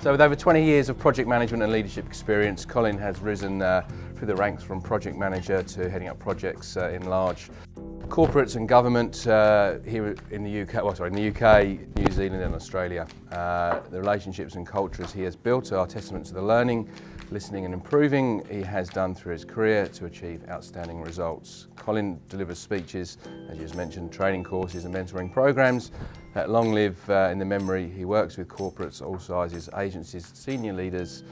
So with over 20 years of project management and leadership experience, Colin has risen through the ranks from project manager to heading up projects in large corporates and government here in the UK, New Zealand and Australia. The relationships and cultures he has built are testament to the learning, listening and improving he has done through his career to achieve outstanding results. Colin delivers speeches, as you just mentioned, training courses and mentoring programs that long live in the memory. He works with corporates, all sizes, agencies, senior leaders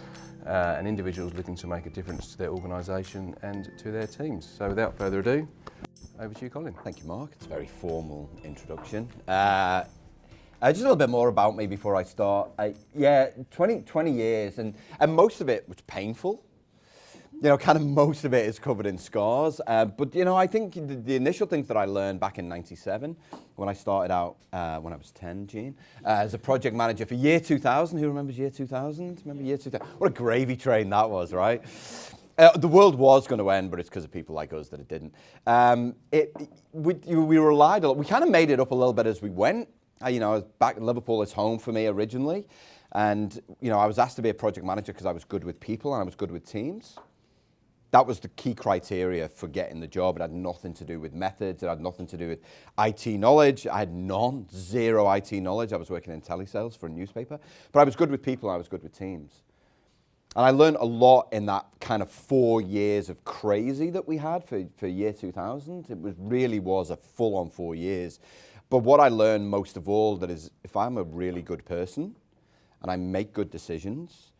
and individuals looking to make a difference to their organisation and to their teams. So without further ado, over to you, Colin. Thank you, Mark. It's a very formal introduction. Just a little bit more about me before I start. 20 years, and most of it was painful. Most of it is covered in scars. But I think the initial things that I learned back in '97, when I started out, when I was 10, Gene, as a project manager for year 2000. Who remembers year 2000? Remember year 2000? What a gravy train that was, right? The world was going to end, but it's because of people like us that it didn't. We relied a lot. We kind of made it up a little bit as we went. I was back in Liverpool as home for me originally. And, I was asked to be a project manager because I was good with people and I was good with teams. That was the key criteria for getting the job. It had nothing to do with methods. It had nothing to do with IT knowledge. I had zero IT knowledge. I was working in telesales for a newspaper. But I was good with people and I was good with teams. And I learned a lot in that kind of 4 years of crazy that we had for year 2000. It really was a full-on 4 years. But what I learned most of all, that is, if I'm a really good person and I make good decisions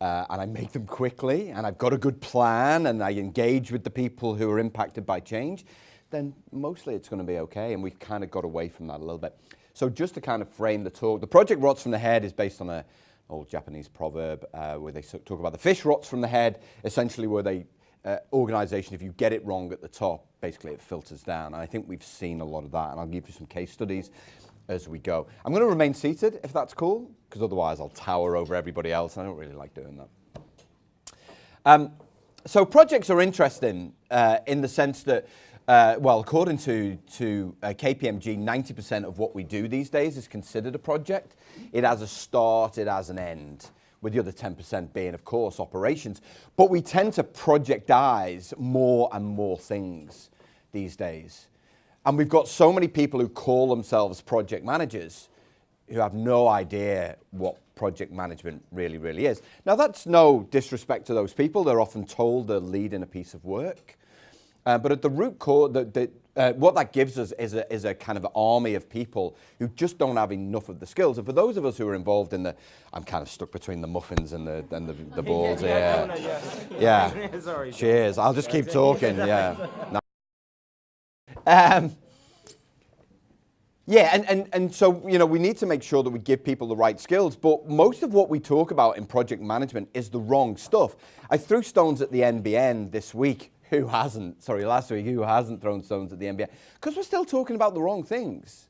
and I make them quickly and I've got a good plan and I engage with the people who are impacted by change, then mostly it's going to be okay. And we've kind of got away from that a little bit. So just to kind of frame the talk, the project rots from the head is based on an old Japanese proverb where they talk about the fish rots from the head, essentially where they organization, if you get it wrong at the top, basically it filters down. And I think we've seen a lot of that, and I'll give you some case studies as we go. I'm going to remain seated, if that's cool, because otherwise I'll tower over everybody else, and I don't really like doing that. So projects are interesting in the sense that, according to KPMG, 90% of what we do these days is considered a project. It has a start, it has an end, with the other 10% being, of course, operations. But we tend to projectize more and more things these days. And we've got so many people who call themselves project managers who have no idea what project management really is. Now, that's no disrespect to those people. They're often told they're leading a piece of work. But at the root core, what that gives us is a kind of army of people who just don't have enough of the skills. And for those of us who are involved in I'm kind of stuck between the muffins and the balls here. Yeah. Sorry. Cheers. I'll just keep talking. Yeah. And so, we need to make sure that we give people the right skills, but most of what we talk about in project management is the wrong stuff. I threw stones at the NBN this week. Last week, who hasn't thrown stones at the NBN? Because we're still talking about the wrong things.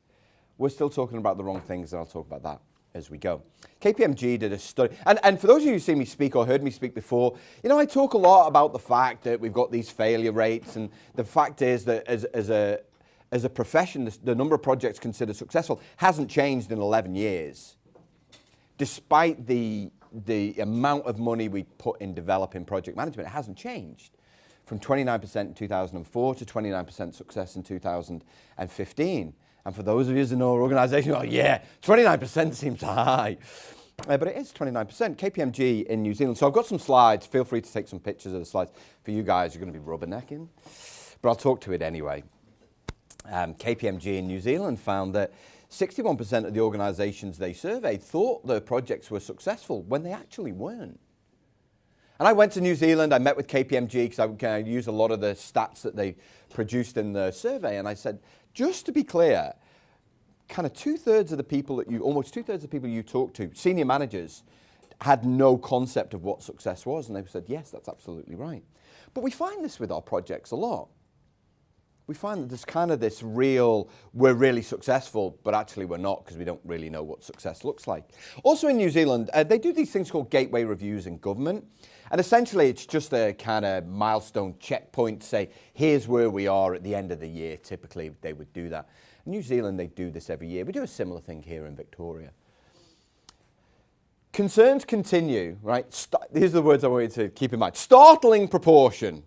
We're still talking about the wrong things, and I'll talk about that as we go. KPMG did a study, and for those of you who see me speak or heard me speak before, I talk a lot about the fact that we've got these failure rates, and the fact is that as a profession, the number of projects considered successful hasn't changed in 11 years, despite the amount of money we put in developing project management. It hasn't changed. From 29% in 2004 to 29% success in 2015. And for those of you who know our organization, 29% seems high. But it is 29%. KPMG in New Zealand. So I've got some slides. Feel free to take some pictures of the slides. For you guys, you're going to be rubbernecking. But I'll talk to it anyway. KPMG in New Zealand found that 61% of the organizations they surveyed thought their projects were successful when they actually weren't. And I went to New Zealand, I met with KPMG because I use a lot of the stats that they produced in the survey, and I said, just to be clear, kind of almost two-thirds of the people you talk to, senior managers, had no concept of what success was, and they said, yes, that's absolutely right. But we find this with our projects a lot. We find that there's kind of this we're really successful, but actually we're not because we don't really know what success looks like. Also in New Zealand, they do these things called gateway reviews in government. And essentially it's just a kind of milestone checkpoint to say, here's where we are at the end of the year. Typically they would do that. In New Zealand, they do this every year. We do a similar thing here in Victoria. Concerns continue, right? These are the words I want you to keep in mind. Startling proportion,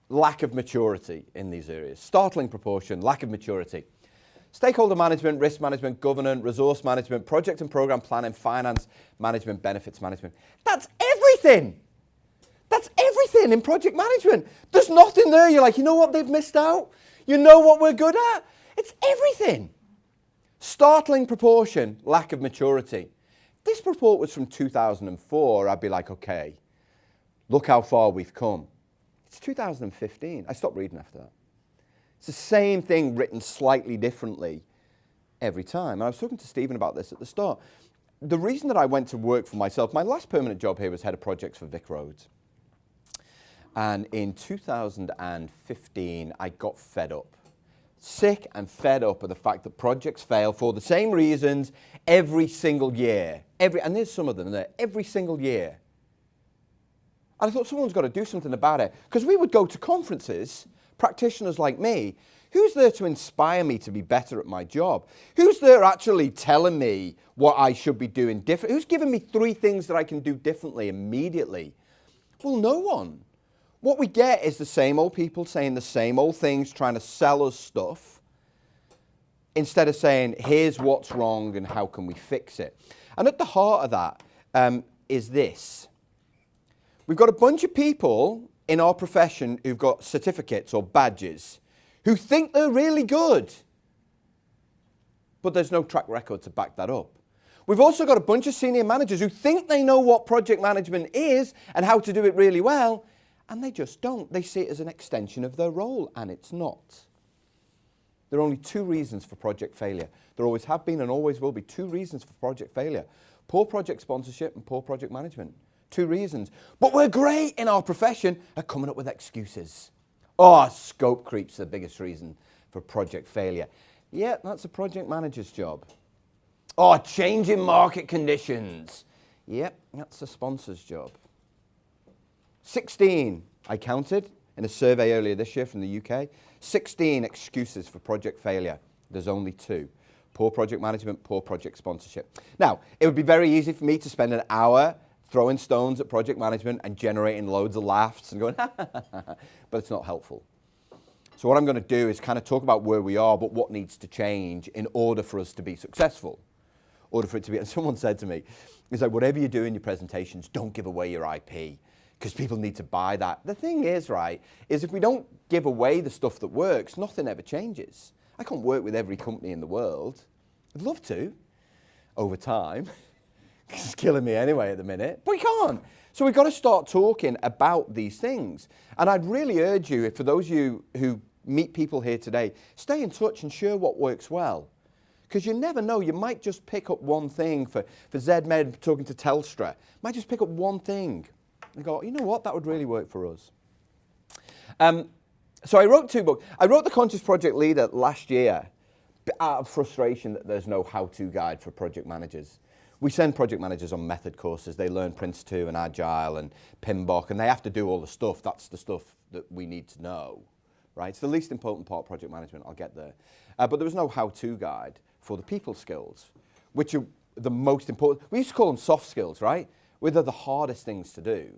lack of maturity in these areas. Startling proportion, lack of maturity. Stakeholder management, risk management, governance, resource management, project and program planning, finance management, benefits management. That's everything. That's everything in project management. There's nothing there. You're like, you know what they've missed out? You know what we're good at? It's everything. Startling proportion, lack of maturity. If this report was from 2004, I'd be like, okay, look how far we've come. It's 2015. I stopped reading after that. It's the same thing written slightly differently every time. And I was talking to Stephen about this at the start. The reason that I went to work for myself, my last permanent job here was head of projects for Vic Roads. And in 2015, I got fed up. Sick and fed up of the fact that projects fail for the same reasons every single year. And there's some of them there, every single year. And I thought someone's got to do something about it. Because we would go to conferences, practitioners like me, who's there to inspire me to be better at my job? Who's there actually telling me what I should be doing different? Who's giving me 3 things that I can do differently immediately? Well, no one. What we get is the same old people saying the same old things, trying to sell us stuff, instead of saying, here's what's wrong and how can we fix it. And at the heart of that is this. We've got a bunch of people in our profession who've got certificates or badges who think they're really good, but there's no track record to back that up. We've also got a bunch of senior managers who think they know what project management is and how to do it really well, and they just don't. They see it as an extension of their role, and it's not. There are only 2 reasons for project failure. There always have been and always will be 2 reasons for project failure. Poor project sponsorship and poor project management. 2 reasons. But we're great in our profession at coming up with excuses. Oh, scope creep's the biggest reason for project failure. Yeah, that's a project manager's job. Oh, changing market conditions. Yep, that's a sponsor's job. 16, I counted in a survey earlier this year from the UK, 16 excuses for project failure. There's only 2. Poor project management, poor project sponsorship. Now, it would be very easy for me to spend an hour throwing stones at project management and generating loads of laughs and going, but it's not helpful. So what I'm going to do is kind of talk about where we are, but what needs to change in order for us to be successful. In order for it to be, and someone said to me, he's like, whatever you do in your presentations, don't give away your IP, because people need to buy that. The thing is, right, is if we don't give away the stuff that works, nothing ever changes. I can't work with every company in the world. I'd love to, over time. It's killing me anyway at the minute, but we can't. So we've got to start talking about these things. And I'd really urge you, for those of you who meet people here today, stay in touch and share what works well. Because you never know, you might just pick up one thing. For ZMed talking to Telstra, might just pick up one thing and go, you know what, that would really work for us. So I wrote 2 books. I wrote The Conscious Project Leader last year out of frustration that there's no how-to guide for project managers. We send project managers on method courses. They learn Prince 2 and Agile and PMBOK, and they have to do all the stuff. That's the stuff that we need to know, right? It's the least important part of project management. I'll get there. But there was no how-to guide for the people skills, which are the most important. We used to call them soft skills, right? Which are the hardest things to do.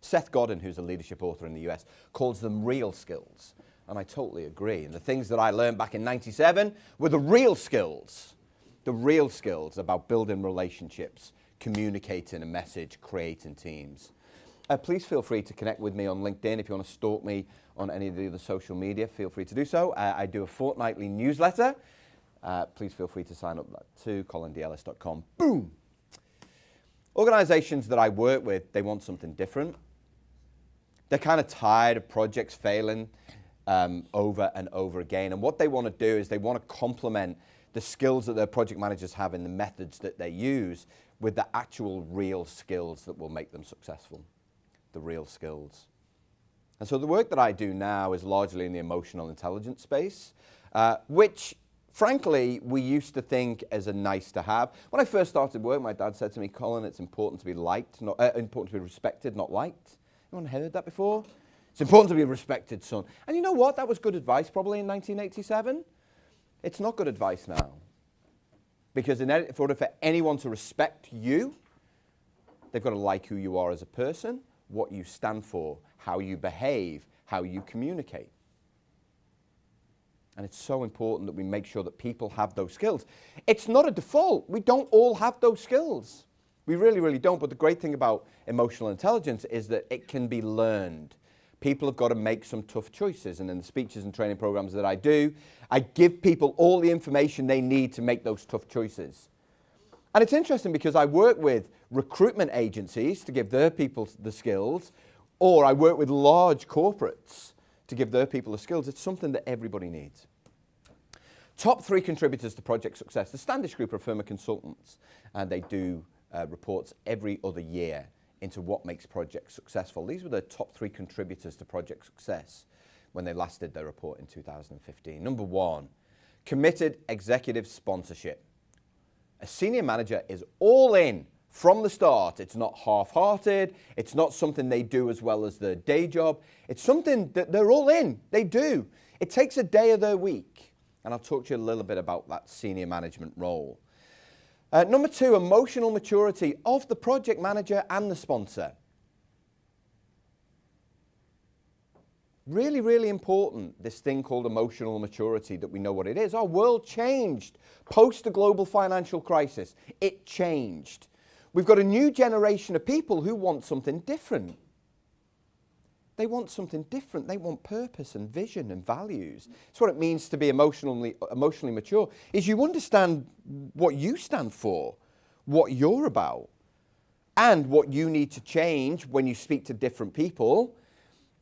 Seth Godin, who's a leadership author in the US, calls them real skills. And I totally agree. And the things that I learned back in '97 were the real skills. The real skills about building relationships, communicating a message, creating teams. Please feel free to connect with me on LinkedIn. If you want to stalk me on any of the other social media, feel free to do so. I do a fortnightly newsletter. Please feel free to sign up to colindellis.com. Boom! Organizations that I work with, they want something different. They're kind of tired of projects failing over and over again. And what they want to do is they want to complement the skills that their project managers have in the methods that they use with the actual real skills that will make them successful. The real skills. And so the work that I do now is largely in the emotional intelligence space, which frankly, we used to think as a nice to have. When I first started work, my dad said to me, Colin, it's important to be liked, not important to be respected, not liked. Anyone heard that before? It's important to be a respected, son. And you know what? That was good advice probably in 1987. It's not good advice now. Because in order for anyone to respect you, they've got to like who you are as a person, what you stand for, how you behave, how you communicate. And it's so important that we make sure that people have those skills. It's not a default. We don't all have those skills. We really, really don't. But the great thing about emotional intelligence is that it can be learned. People have got to make some tough choices. And in the speeches and training programs that I do, I give people all the information they need to make those tough choices. And it's interesting because I work with recruitment agencies to give their people the skills, or I work with large corporates to give their people the skills. It's something that everybody needs. Top 3 contributors to project success. The Standish Group are a firm of consultants, and they do reports every other year into what makes projects successful. These were the top 3 contributors to project success when they last did their report in 2015. Number 1, committed executive sponsorship. A senior manager is all in from the start. It's not half-hearted. It's not something they do as well as their day job. It's something that they're all in. They do. It takes a day of their week. And I'll talk to you a little bit about that senior management role. Number 2, emotional maturity of the project manager and the sponsor. Really, really important, this thing called emotional maturity, that we know what it is. Our world changed post the global financial crisis. It changed. We've got a new generation of people who want something different. They want something different. They want purpose and vision and values. It's what it means to be emotionally mature, is you understand what you stand for, what you're about, and what you need to change when you speak to different people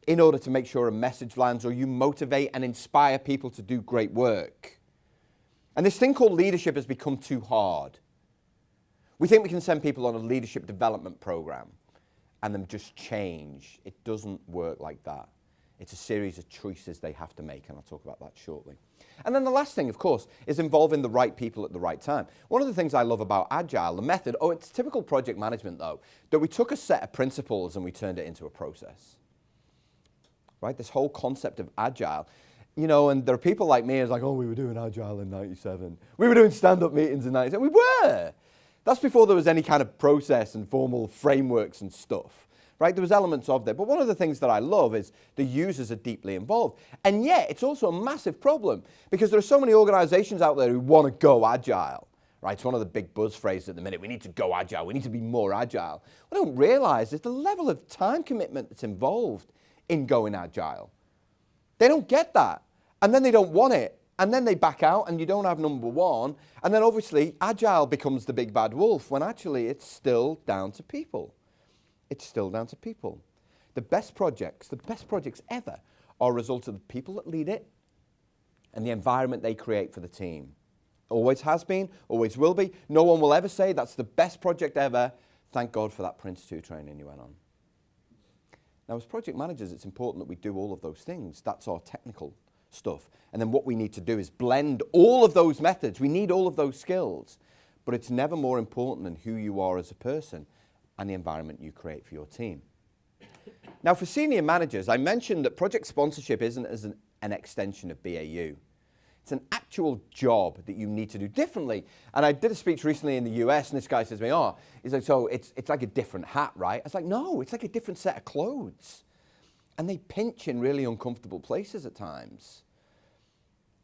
in order to make sure a message lands, or you motivate and inspire people to do great work. And this thing called leadership has become too hard. We think we can send people on a leadership development program and them just change. It doesn't work like that. It's a series of choices they have to make, and I'll talk about that shortly. And then the last thing, of course, is involving the right people at the right time. One of the things I love about Agile, the method, it's typical project management though, that we took a set of principles and we turned it into a process. Right? This whole concept of Agile, you know, and there are people like me who's like, oh, we were doing Agile in 97. We were doing stand-up meetings in 97. We were. That's before there was any kind of process and formal frameworks and stuff, right? There was elements of that. But one of the things that I love is the users are deeply involved. And yet, it's also a massive problem because there are so many organizations out there who want to go Agile, right? It's one of the big buzz phrases at the minute. We need to go Agile. We need to be more Agile. What I don't realize is the level of time commitment that's involved in going Agile. They don't get that. And then they don't want it. And then they back out and you don't have number 1. And then obviously Agile becomes the big bad wolf when actually it's still down to people. It's still down to people. The best projects ever are a result of the people that lead it and the environment they create for the team. Always has been, always will be. No one will ever say that's the best project ever. Thank God for that Prince 2 training you went on. Now as project managers, it's important that we do all of those things. That's our technical stuff. And then what we need to do is blend all of those methods. We need all of those skills. But it's never more important than who you are as a person and the environment you create for your team. Now for senior managers, I mentioned that project sponsorship isn't as an extension of BAU. It's an actual job that you need to do differently. And I did a speech recently in the US, and this guy says to me, he's like, so it's like a different hat, right? I was like, no, it's like a different set of clothes. And they pinch in really uncomfortable places at times.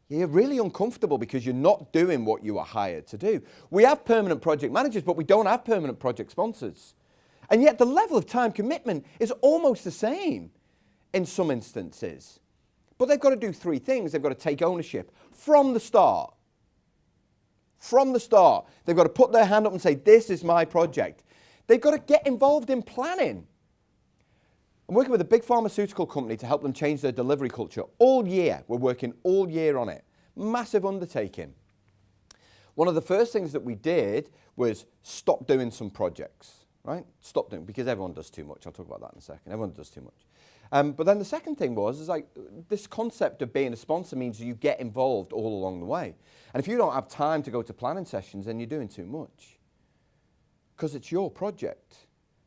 You're really uncomfortable because you're not doing what you are hired to do. We have permanent project managers, but we don't have permanent project sponsors. And yet the level of time commitment is almost the same in some instances. But they've got to do 3 things. They've got to take ownership from the start. From the start. They've got to put their hand up and say, this is my project. They've got to get involved in planning. I'm working with a big pharmaceutical company to help them change their delivery culture all year. We're working all year on it. Massive undertaking. One of the first things that we did was stop doing some projects, right? Stop doing, because everyone does too much. I'll talk about that in a second. Everyone does too much. But then the second thing is like this concept of being a sponsor means you get involved all along the way. And if you don't have time to go to planning sessions, then you're doing too much. Because it's your project.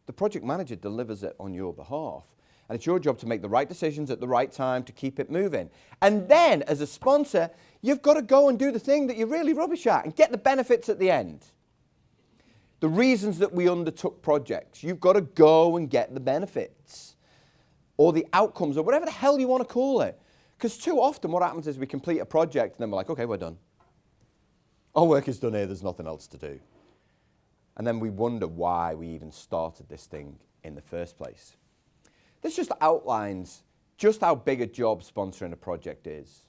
The project manager delivers it on your behalf. And it's your job to make the right decisions at the right time to keep it moving. And then, as a sponsor, you've got to go and do the thing that you're really rubbish at and get the benefits at the end. The reasons that we undertook projects, you've got to go and get the benefits or the outcomes or whatever the hell you want to call it. Because too often what happens is we complete a project and then we're like, okay, we're done. Our work is done here, there's nothing else to do. And then we wonder why we even started this thing in the first place. This just outlines just how big a job sponsoring a project is.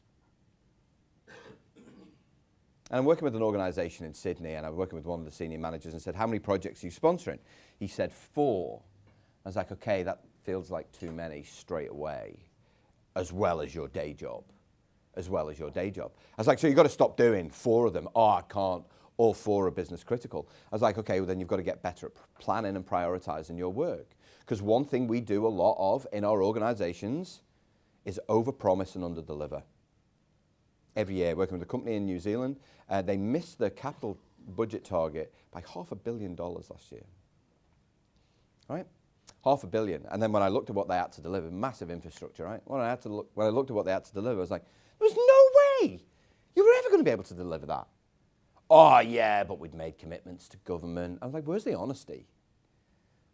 And I'm working with an organisation in Sydney, and I was working with one of the senior managers and said, how many projects are you sponsoring? He said 4. I was like, okay, that feels like too many straight away, as well as your day job. As well as your day job. I was like, so you've got to stop doing 4 of them. Oh, I can't. All 4 are business critical. I was like, okay, well then you've got to get better at planning and prioritising your work. Because one thing we do a lot of in our organisations is overpromise and underdeliver. Every year, working with a company in New Zealand, they missed their capital budget target by $500 million last year. Right? $500 million. And then when I looked at what they had to deliver, massive infrastructure, right? When I looked at what they had to deliver, I was like, there's no way you were ever going to be able to deliver that. Oh, yeah, but we'd made commitments to government. I was like, where's the honesty?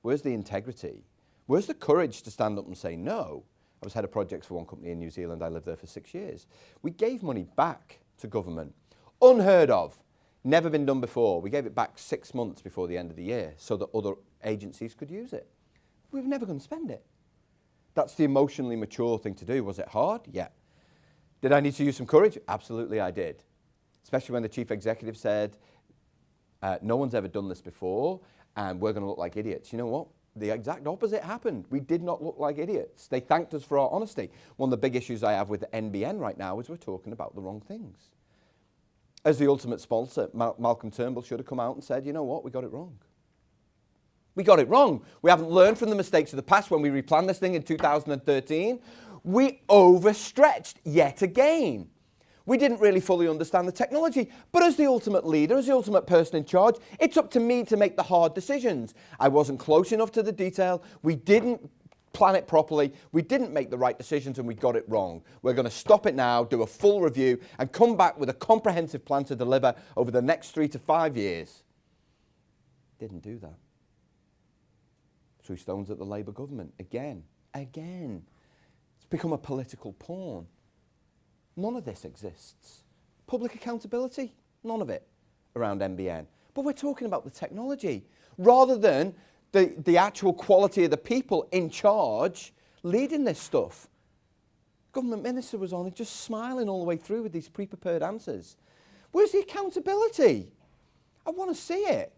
Where's the integrity? Where's the courage to stand up and say no? I was head of projects for one company in New Zealand. I lived there for 6 years. We gave money back to government. Unheard of. Never been done before. We gave it back 6 months before the end of the year so that other agencies could use it. We were never going to spend it. That's the emotionally mature thing to do. Was it hard? Yeah. Did I need to use some courage? Absolutely I did. Especially when the chief executive said, no one's ever done this before, and we're going to look like idiots. You know what? The exact opposite happened. We did not look like idiots. They thanked us for our honesty. One of the big issues I have with the NBN right now is we're talking about the wrong things. As the ultimate sponsor, Malcolm Turnbull should have come out and said, you know what? We got it wrong. We got it wrong. We haven't learned from the mistakes of the past when we replanned this thing in 2013. We overstretched yet again. We didn't really fully understand the technology, but as the ultimate leader, as the ultimate person in charge, it's up to me to make the hard decisions. I wasn't close enough to the detail. We didn't plan it properly. We didn't make the right decisions, and we got it wrong. We're going to stop it now, do a full review, and come back with a comprehensive plan to deliver over the next 3 to 5 years. Didn't do that. Threw stones at the Labour government. Again. It's become a political pawn. None of this exists. Public accountability, none of it around NBN. But we're talking about the technology rather than the actual quality of the people in charge leading this stuff. Government minister was on it just smiling all the way through with these pre-prepared answers. Where's the accountability? I want to see it.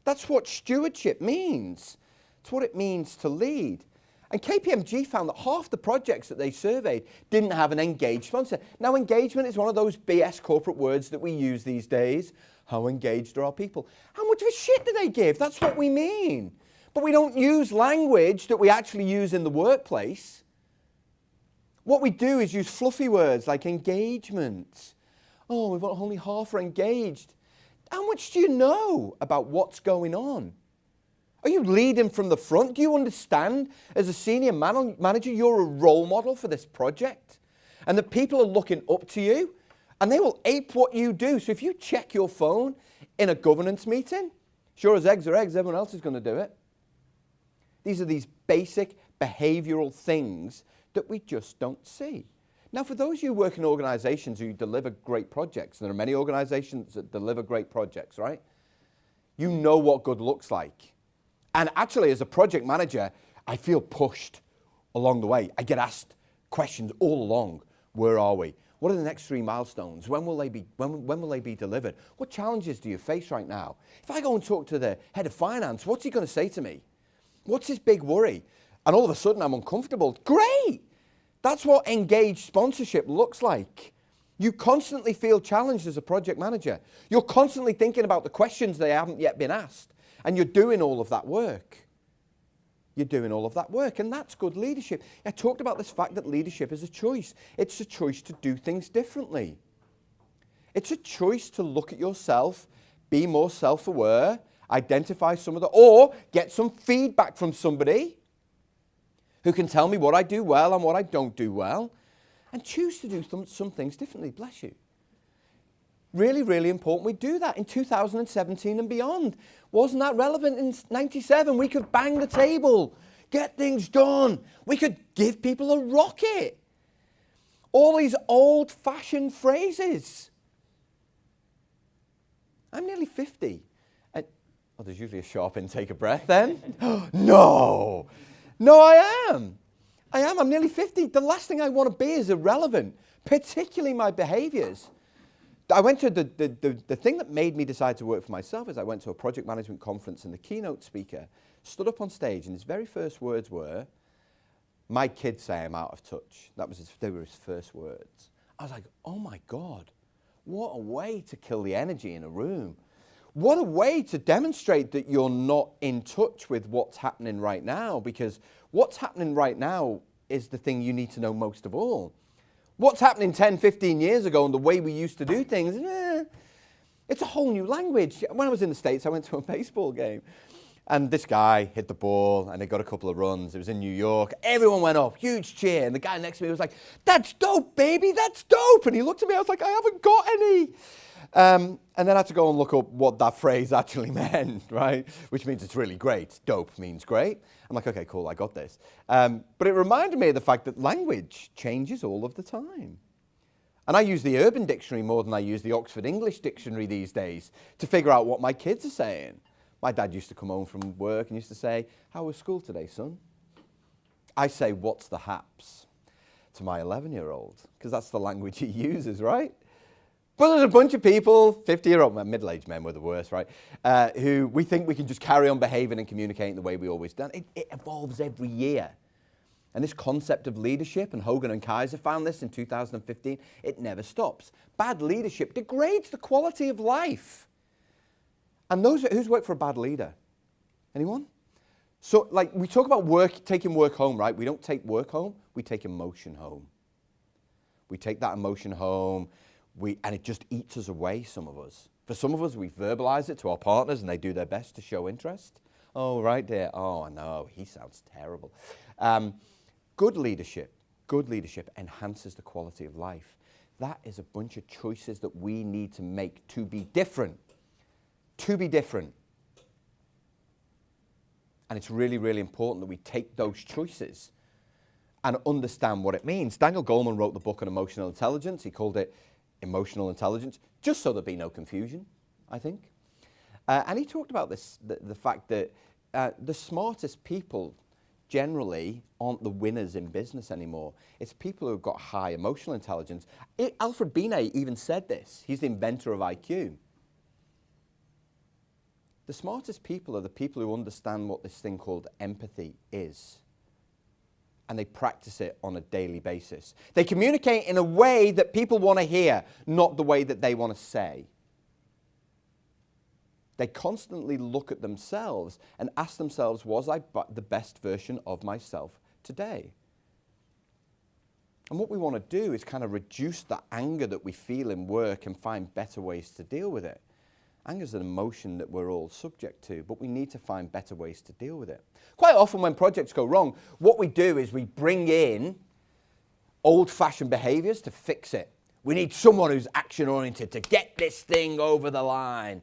That's what stewardship means. It's what it means to lead. And KPMG found that half the projects that they surveyed didn't have an engaged sponsor. Now, engagement is one of those BS corporate words that we use these days. How engaged are our people? How much of a shit do they give? That's what we mean. But we don't use language that we actually use in the workplace. What we do is use fluffy words like engagement. Oh, we've got only half are engaged. How much do you know about what's going on? Are you leading from the front? Do you understand as a senior manager you're a role model for this project? And that people are looking up to you and they will ape what you do. So if you check your phone in a governance meeting, sure as eggs are eggs, everyone else is going to do it. These are these basic behavioral things that we just don't see. Now, for those of you who work in organizations who deliver great projects, and there are many organizations that deliver great projects, right? You know what good looks like. And actually, as a project manager, I feel pushed along the way. I get asked questions all along. Where are we? What are the next 3 milestones? When will they be delivered? What challenges do you face right now? If I go and talk to the head of finance, what's he going to say to me? What's his big worry? And all of a sudden, I'm uncomfortable. Great! That's what engaged sponsorship looks like. You constantly feel challenged as a project manager. You're constantly thinking about the questions they haven't yet been asked. And you're doing all of that work. You're doing all of that work, and that's good leadership. I talked about this fact that leadership is a choice. It's a choice to do things differently. It's a choice to look at yourself, be more self-aware, identify some of the, or get some feedback from somebody who can tell me what I do well and what I don't do well, and choose to do some things differently. Bless you. Really, really important we do that in 2017 and beyond. Wasn't that relevant in 97? We could bang the table, get things done. We could give people a rocket. All these old-fashioned phrases. I'm nearly 50. And, oh, there's usually a sharp intake of breath then. No, I am. I'm nearly 50. The last thing I want to be is irrelevant, particularly my behaviors. I went to the thing that made me decide to work for myself is I went to a project management conference, and the keynote speaker stood up on stage, and his very first words were, "My kids say I'm out of touch." They were his first words. I was like, oh my God, what a way to kill the energy in a room. What a way to demonstrate that you're not in touch with what's happening right now, because what's happening right now is the thing you need to know most of all. What's happening 10, 15 years ago and the way we used to do things, it's a whole new language. When I was in the States, I went to a baseball game, and this guy hit the ball, and they got a couple of runs. It was in New York. Everyone went up, huge cheer, and the guy next to me was like, "That's dope, baby, that's dope." And he looked at me, I was like, "I haven't got any." And then I had to go and look up what that phrase actually meant, right? Which means it's really great. Dope means great. I'm like, okay, cool, I got this. But it reminded me of the fact that language changes all of the time. And I use the Urban Dictionary more than I use the Oxford English Dictionary these days to figure out what my kids are saying. My dad used to come home from work and used to say, "How was school today, son?" I say, "What's the haps?" to my 11-year-old, because that's the language he uses, right? But there's a bunch of people, 50-year-old men, middle-aged men were the worst, right, who we think we can just carry on behaving and communicating the way we always done. It evolves every year. And this concept of leadership, and Hogan and Kaiser found this in 2015, it never stops. Bad leadership degrades the quality of life. And who's worked for a bad leader? Anyone? So, like, we talk about work, taking work home, right? We don't take work home, we take emotion home. We take that emotion home, and it just eats us away, some of us. For some of us, we verbalize it to our partners, and they do their best to show interest. "Oh, right, dear. Oh, no, he sounds terrible." Good leadership enhances the quality of life. That is a bunch of choices that we need to make to be different. To be different. And it's really, really important that we take those choices and understand what it means. Daniel Goleman wrote the book on emotional intelligence. He called it Emotional Intelligence, just so there'd be no confusion, I think. And he talked about this, the fact that the smartest people generally aren't the winners in business anymore. It's people who've got high emotional intelligence. Alfred Binet even said this. He's the inventor of IQ. The smartest people are the people who understand what this thing called empathy is. And they practice it on a daily basis. They communicate in a way that people want to hear, not the way that they want to say. They constantly look at themselves and ask themselves, was I the best version of myself today? And what we want to do is kind of reduce the anger that we feel in work and find better ways to deal with it. Anger is an emotion that we're all subject to, but we need to find better ways to deal with it. Quite often when projects go wrong, what we do is we bring in old-fashioned behaviors to fix it. We need someone who's action-oriented to get this thing over the line.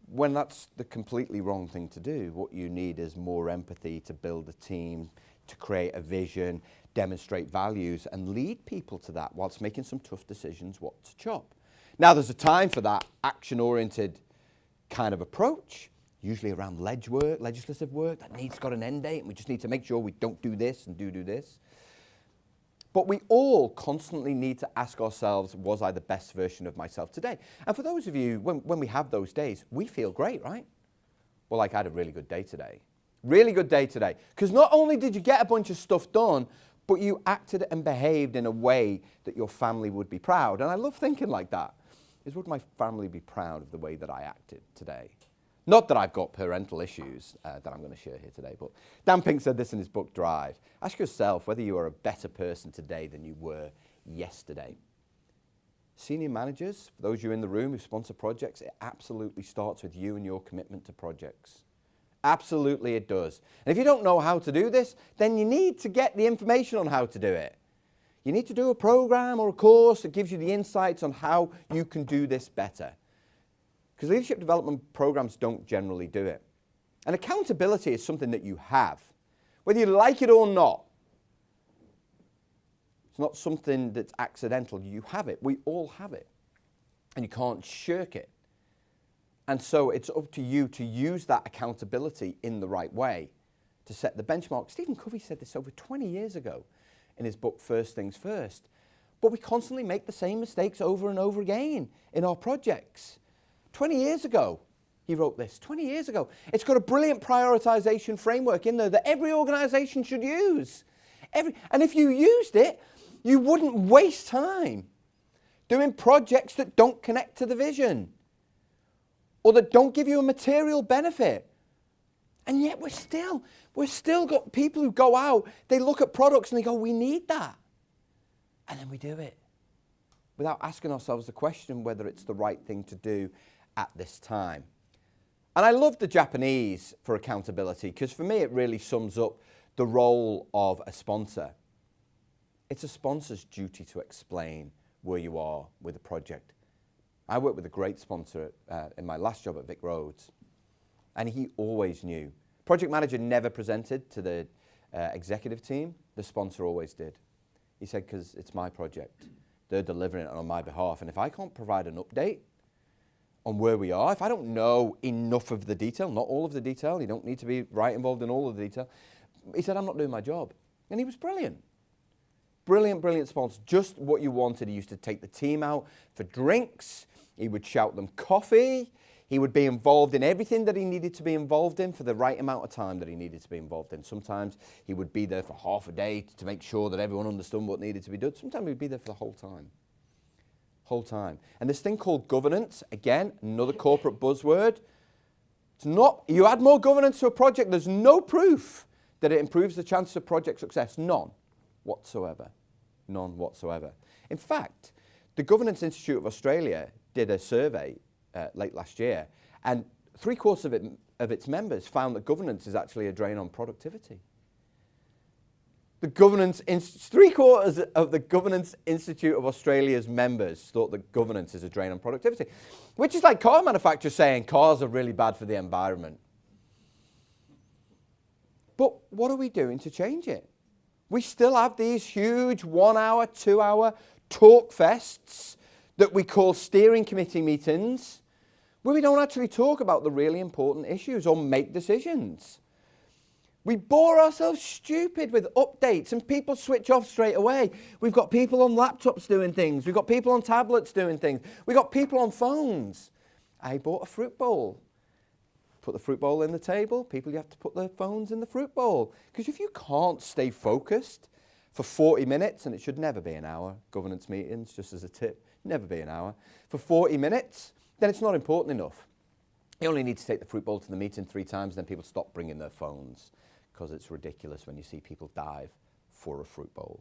When that's the completely wrong thing to do. What you need is more empathy to build a team, to create a vision, demonstrate values, and lead people to that whilst making some tough decisions what to chop. Now, there's a time for that action-oriented kind of approach, usually around legislative work that got an end date, and we just need to make sure we don't do this and do this. But we all constantly need to ask ourselves, was I the best version of myself today? And for those of you, when we have those days, we feel great, right? Well, like, I had a really good day today. Really good day today. Because not only did you get a bunch of stuff done, but you acted and behaved in a way that your family would be proud. And I love thinking like that. Would my family be proud of the way that I acted today? Not that I've got parental issues that I'm going to share here today, but Dan Pink said this in his book, Drive. Ask yourself whether you are a better person today than you were yesterday. Senior managers, for those of you in the room who sponsor projects, it absolutely starts with you and your commitment to projects. Absolutely it does. And if you don't know how to do this, then you need to get the information on how to do it. You need to do a program or a course that gives you the insights on how you can do this better. Because leadership development programs don't generally do it. And accountability is something that you have, whether you like it or not. It's not something that's accidental. You have it. We all have it. And you can't shirk it. And so it's up to you to use that accountability in the right way to set the benchmark. Stephen Covey said this over 20 years ago in his book, First Things First. But we constantly make the same mistakes over and over again in our projects. 20 years ago, he wrote this, 20 years ago. It's got a brilliant prioritization framework in there that every organization should use. And if you used it, you wouldn't waste time doing projects that don't connect to the vision or that don't give you a material benefit. And yet we're still got people who go out, they look at products and they go, we need that. And then we do it without asking ourselves the question whether it's the right thing to do at this time. And I love the Japanese for accountability because for me it really sums up the role of a sponsor. It's a sponsor's duty to explain where you are with a project. I worked with a great sponsor in my last job at Vic Roads, and he always knew. Project manager never presented to the executive team. The sponsor always did. He said, because it's my project. They're delivering it on my behalf. And if I can't provide an update on where we are, if I don't know enough of the detail, not all of the detail, you don't need to be right involved in all of the detail. He said, I'm not doing my job. And he was brilliant. Brilliant, brilliant sponsor. Just what you wanted. He used to take the team out for drinks. He would shout them coffee. He would be involved in everything that he needed to be involved in for the right amount of time that he needed to be involved in. Sometimes he would be there for half a day to make sure that everyone understood what needed to be done. Sometimes he would be there for the whole time. Whole time. And this thing called governance, again, another corporate buzzword. It's not, you add more governance to a project, there's no proof that it improves the chances of project success. None whatsoever. None whatsoever. In fact, the Governance Institute of Australia did a survey late last year, and 3/4 of its members found that governance is actually a drain on productivity. Three-quarters of the Governance Institute of Australia's members thought that governance is a drain on productivity, which is like car manufacturers saying cars are really bad for the environment. But what are we doing to change it? We still have these huge 1-hour, 2-hour talk fests that we call steering committee meetings, where we don't actually talk about the really important issues or make decisions. We bore ourselves stupid with updates and people switch off straight away. We've got people on laptops doing things. We've got people on tablets doing things. We've got people on phones. I bought a fruit bowl. Put the fruit bowl in the table. People, you have to put their phones in the fruit bowl. Because if you can't stay focused for 40 minutes, and it should never be an hour, governance meetings, just as a tip, never be an hour, for 40 minutes, then it's not important enough. You only need to take the fruit bowl to the meeting 3 times, then people stop bringing their phones, because it's ridiculous when you see people dive for a fruit bowl.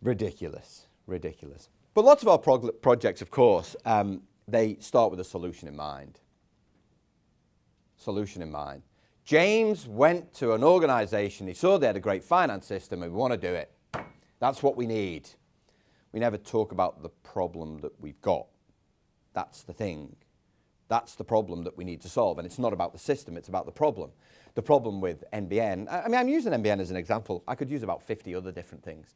Ridiculous, ridiculous. But lots of our projects, of course, they start with a solution in mind. Solution in mind. James went to an organization, he saw they had a great finance system and we want to do it. That's what we need. We never talk about the problem that we've got. That's the thing. That's the problem that we need to solve. And it's not about the system, it's about the problem. The problem with NBN, I mean, I'm using NBN as an example. I could use about 50 other different things.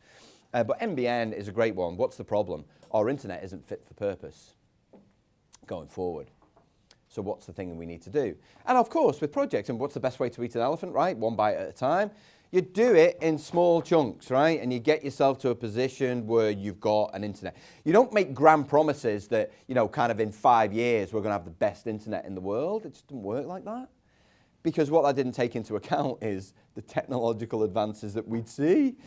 But NBN is a great one. What's the problem? Our internet isn't fit for purpose going forward. So what's the thing we need to do? And of course, with projects, and what's the best way to eat an elephant, right? One bite at a time. You do it in small chunks, right? And you get yourself to a position where you've got an internet. You don't make grand promises that, you know, kind of in 5 years, we're going to have the best internet in the world. It just doesn't work like that. Because what I didn't take into account is the technological advances that we'd see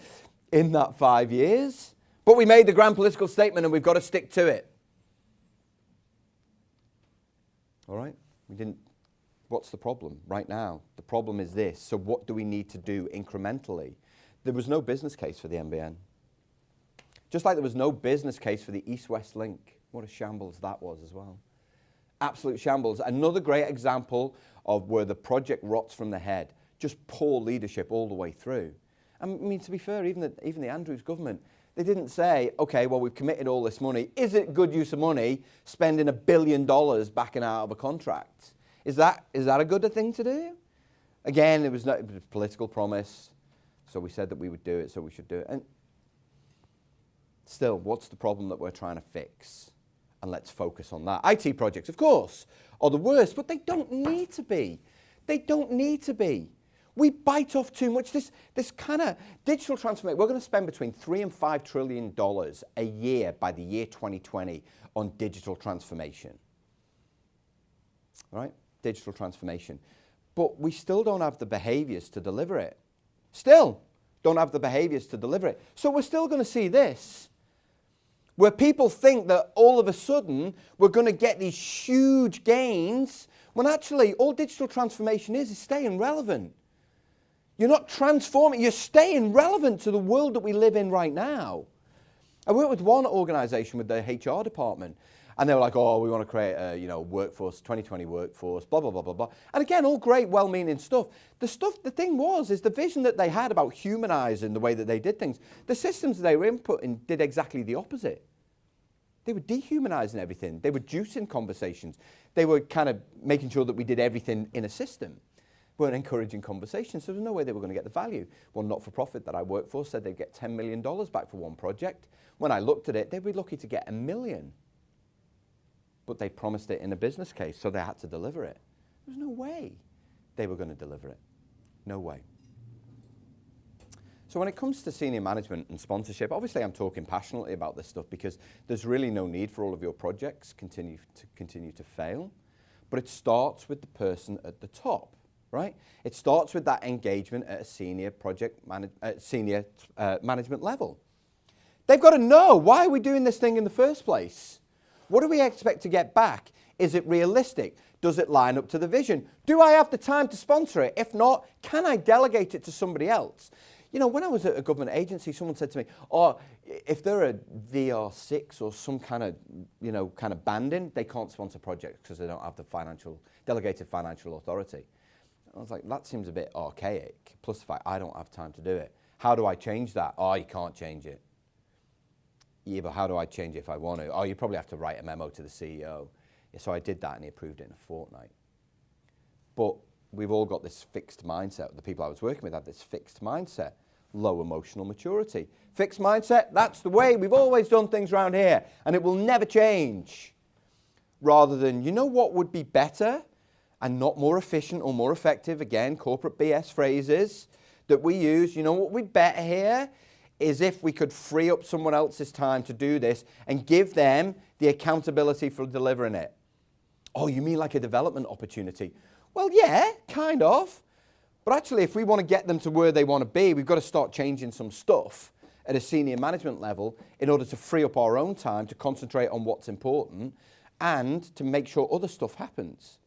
in that 5 years. But we made the grand political statement and we've got to stick to it. All right? We didn't. What's the problem right now? The problem is this. So what do we need to do incrementally? There was no business case for the NBN. Just like there was no business case for the East-West link. What a shambles that was as well. Absolute shambles. Another great example of where the project rots from the head, just poor leadership all the way through. I mean, to be fair, even the Andrews government, they didn't say, okay, well, we've committed all this money. Is it good use of money spending $1 billion backing out of a contract? Is that a good thing to do? Again, it was a political promise, so we said that we would do it, so we should do it. And still, what's the problem that we're trying to fix? And let's focus on that. IT projects, of course, are the worst, but they don't need to be. They don't need to be. We bite off too much. This kind of digital transformation, we're going to spend between $3 and $5 trillion a year by the year 2020 on digital transformation. Right? Digital transformation. But we still don't have the behaviors to deliver it. Still don't have the behaviors to deliver it. So we're still going to see this, where people think that all of a sudden we're going to get these huge gains, when actually all digital transformation is staying relevant. You're not transforming, you're staying relevant to the world that we live in right now. I worked with one organization with their HR department, and they were like, oh, we want to create a workforce, 2020 workforce, blah, blah, blah, blah, blah. And again, all great, well-meaning stuff. The thing is the vision that they had about humanizing the way that they did things, the systems that they were inputting did exactly the opposite. They were dehumanizing everything. They were juicing conversations. They were kind of making sure that we did everything in a system. Weren't encouraging conversations, so there's no way they were going to get the value. One not-for-profit that I worked for said they'd get $10 million back for one project. When I looked at it, they'd be lucky to get $1 million. But they promised it in a business case, so they had to deliver it. There's no way they were going to deliver it. No way. So when it comes to senior management and sponsorship, obviously I'm talking passionately about this stuff because there's really no need for all of your projects continue to fail. But it starts with the person at the top. Right? It starts with that engagement at a senior management level. They've got to know, why are we doing this thing in the first place? What do we expect to get back? Is it realistic? Does it line up to the vision? Do I have the time to sponsor it? If not, can I delegate it to somebody else? You know, when I was at a government agency, someone said to me, oh, if they're a VR6 or some kind of banding, they can't sponsor projects because they don't have the delegated financial authority. I was like, that seems a bit archaic, plus the fact I don't have time to do it. How do I change that? Oh, you can't change it. Yeah, but how do I change it if I want to? Oh, you probably have to write a memo to the CEO. Yeah, so I did that and he approved it in a fortnight. But we've all got this fixed mindset. The people I was working with had this fixed mindset, low emotional maturity. Fixed mindset, that's the way we've always done things around here and it will never change. Rather than, you know what would be better? And not more efficient or more effective, again, corporate BS phrases that we use. You know what we'd better here is if we could free up someone else's time to do this and give them the accountability for delivering it. Oh, you mean like a development opportunity? Well, yeah, kind of. But actually, if we want to get them to where they want to be, we've got to start changing some stuff at a senior management level in order to free up our own time to concentrate on what's important and to make sure other stuff happens.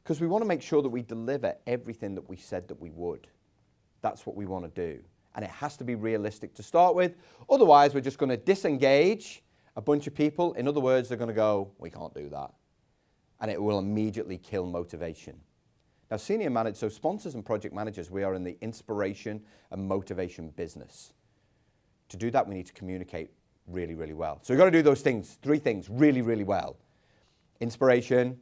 Because we want to make sure that we deliver everything that we said that we would. That's what we want to do. And it has to be realistic to start with. Otherwise, we're just going to disengage a bunch of people. In other words, they're going to go, we can't do that. And it will immediately kill motivation. Now, so sponsors and project managers, we are in the inspiration and motivation business. To do that, we need to communicate really, really well. So we've got to do those things, 3 things, really, really well. Inspiration,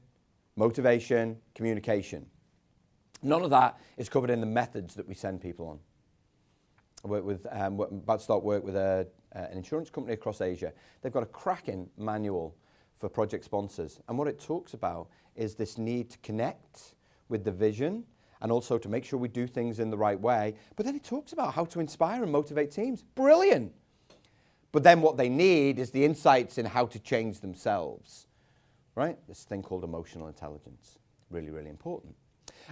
motivation, communication. None of that is covered in the methods that we send people on. I'm about to start work with an insurance company across Asia. They've got a cracking manual for project sponsors. And what it talks about is this need to connect with the vision and also to make sure we do things in the right way. But then it talks about how to inspire and motivate teams. Brilliant. But then what they need is the insights in how to change themselves. Right? This thing called emotional intelligence. Really, really important.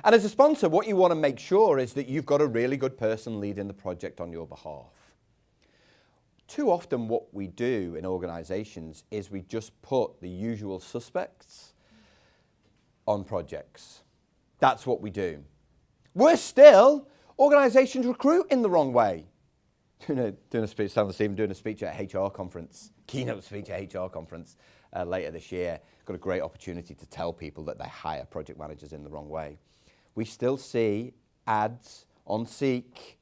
And as a sponsor, what you want to make sure is that you've got a really good person leading the project on your behalf. Too often what we do in organizations is we just put the usual suspects on projects. That's what we do. Worse still, organizations recruit in the wrong way. Doing a speech at a HR conference, keynote speech at HR conference. later this year. Got a great opportunity to tell people that they hire project managers in the wrong way. We still see ads on Seek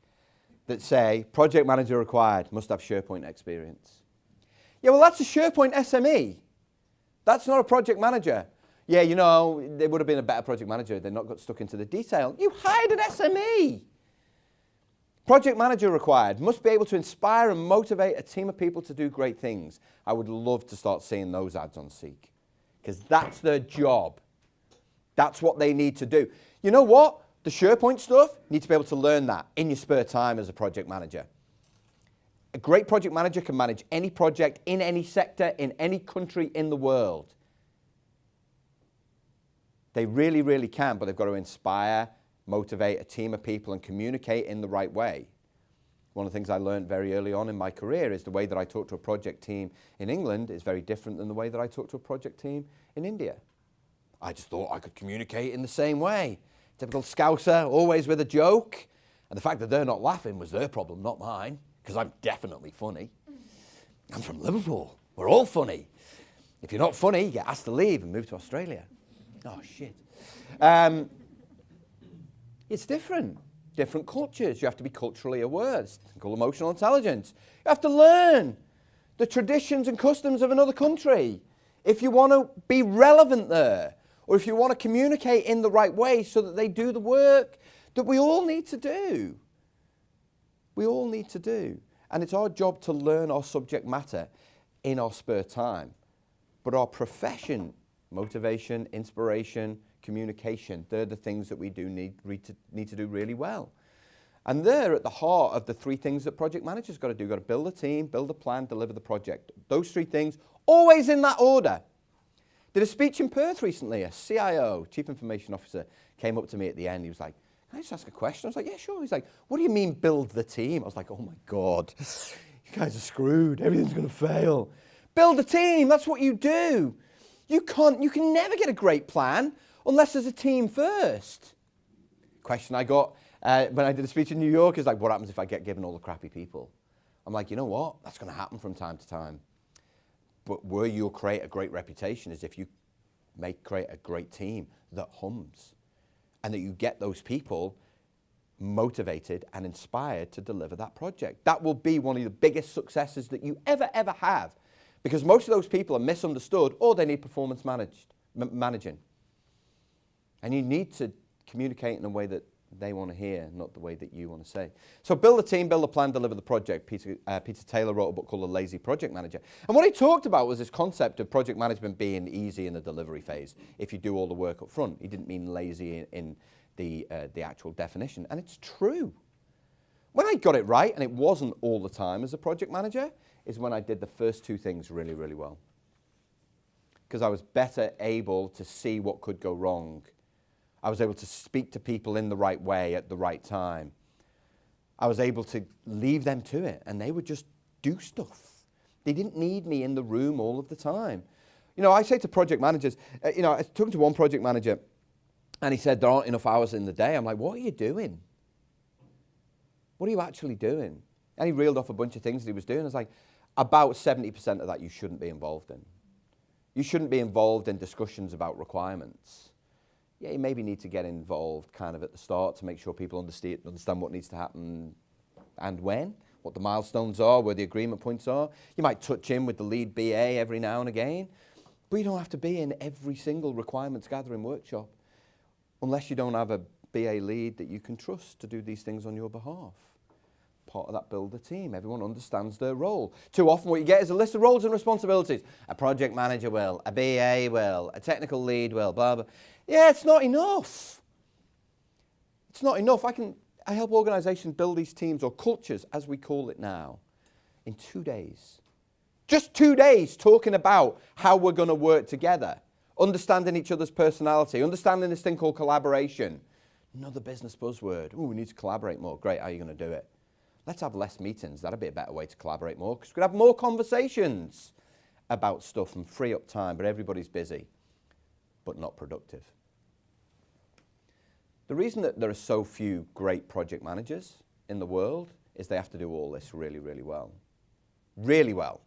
that say, project manager required, must have SharePoint experience. Yeah, well, that's a SharePoint SME. That's not a project manager. Yeah, you know, they would have been a better project manager if they'd not got stuck into the detail. You hired an SME. Project manager required, must be able to inspire and motivate a team of people to do great things. I would love to start seeing those ads on Seek, because that's their job. That's what they need to do. You know what? The SharePoint stuff, you need to be able to learn that in your spare time as a project manager. A great project manager can manage any project in any sector, in any country in the world. They really, really can, but they've got to inspire, motivate a team of people and communicate in the right way. One of the things I learned very early on in my career is the way that I talk to a project team in England is very different than the way that I talk to a project team in India. I just thought I could communicate in the same way. Typical Scouser, always with a joke. And the fact that they're not laughing was their problem, not mine, because I'm definitely funny. I'm from Liverpool. We're all funny. If you're not funny, you get asked to leave and move to Australia. Oh, shit. It's different. Different cultures. You have to be culturally aware. It's called emotional intelligence. You have to learn the traditions and customs of another country if you want to be relevant there, or if you want to communicate in the right way so that they do the work that we all need to do. We all need to do. And it's our job to learn our subject matter in our spare time. But our profession, motivation, inspiration, communication, they're the things that we do need to do really well. And they're at the heart of the three things that project managers got to do. Got to build a team, build a plan, deliver the project. Those three things, always in that order. Did a speech in Perth recently. A CIO, Chief Information Officer, came up to me at the end. He was like, can I just ask a question? I was like, yeah, sure. He's like, what do you mean build the team? I was like, oh my God, you guys are screwed. Everything's going to fail. Build a team. That's what you do. You can never get a great plan unless there's a team first. Question I got when I did a speech in New York is like, what happens if I get given all the crappy people? I'm like, you know what? That's going to happen from time to time. But where you'll create a great reputation is if you create a great team that hums and that you get those people motivated and inspired to deliver that project. That will be one of the biggest successes that you ever have, because most of those people are misunderstood or they need performance managing. And you need to communicate in a way that they want to hear, not the way that you want to say. So build a team, build a plan, deliver the project. Peter Taylor wrote a book called The Lazy Project Manager. And what he talked about was this concept of project management being easy in the delivery phase if you do all the work up front. He didn't mean lazy in the actual definition. And it's true. When I got it right, and it wasn't all the time as a project manager, is when I did the first two things really, really well. Because I was better able to see what could go wrong. I was able to speak to people in the right way at the right time. I was able to leave them to it, and they would just do stuff. They didn't need me in the room all of the time. You know, I say to project managers, I was talking to one project manager, and he said, there aren't enough hours in the day. I'm like, what are you doing? What are you actually doing? And he reeled off a bunch of things that he was doing. I was like, about 70% of that you shouldn't be involved in. You shouldn't be involved in discussions about requirements. Yeah, you maybe need to get involved kind of at the start to make sure people understand what needs to happen and when, what the milestones are, where the agreement points are. You might touch in with the lead BA every now and again, but you don't have to be in every single requirements gathering workshop unless you don't have a BA lead that you can trust to do these things on your behalf. Part of that build a team. Everyone understands their role. Too often what you get is a list of roles and responsibilities. A project manager will, a BA will, a technical lead will, blah, blah. Yeah, it's not enough. It's not enough. I help organizations build these teams, or cultures as we call it now, in 2 days. Just 2 days talking about how we're going to work together, understanding each other's personality, understanding this thing called collaboration. Another business buzzword. Oh, we need to collaborate more. Great, how are you going to do it? Let's have less meetings. That'd be a better way to collaborate more, because we could have more conversations about stuff and free up time, but everybody's busy, but not productive. The reason that there are so few great project managers in the world is they have to do all this really, really well. Really well.